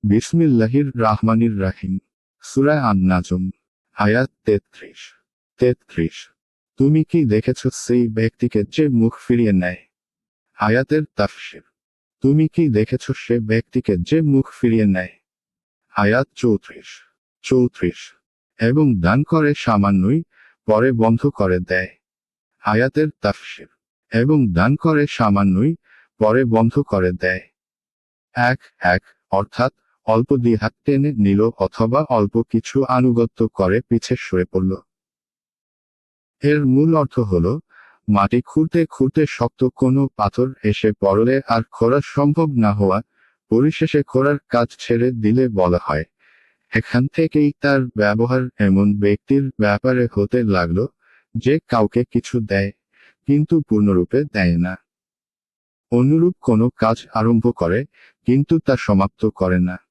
বিসমিল্লাহির রাহমানির রাহিম। সূরা আন-নাজম, আয়াত 33। 33। তুমি কি দেখেছ সেই ব্যক্তিকে যে মুখ ফিরিয়ে নেয়? আয়াতের তাফসীর। তুমি কি দেখেছ সে ব্যক্তিকে যে মুখ ফিরিয়ে নেয়? আয়াত 34। 34। এবং দান করে সামান্যই, পরে বন্ধ করে দেয়। আয়াতের তাফসীর। এবং দান করে সামান্যই, পরে বন্ধ করে দেয়। এক এক অর্থাৎ অল্প দিয়ে হাত টেনে নিল অথবা অল্প কিছু আনুগত্য করে পিছে সরে পড়ল। এর মূল অর্থ হল, মাটি খুঁড়তে খুঁড়তে শক্ত কোনো পাথর এসে পড়লে আর খোঁড়া সম্ভব না হওয়া, পরিশেষে খোঁড়ার কাজ ছেড়ে দিলে বলা হয়। এখান থেকেই তার ব্যবহার এমন ব্যক্তির ব্যাপারে হতে লাগল, যে কাউকে কিছু দেয়, কিন্তু পূর্ণরূপে দেয় না। অনুরূপ কোনো কাজ আরম্ভ করে, কিন্তু তা সমাপ্ত করে না।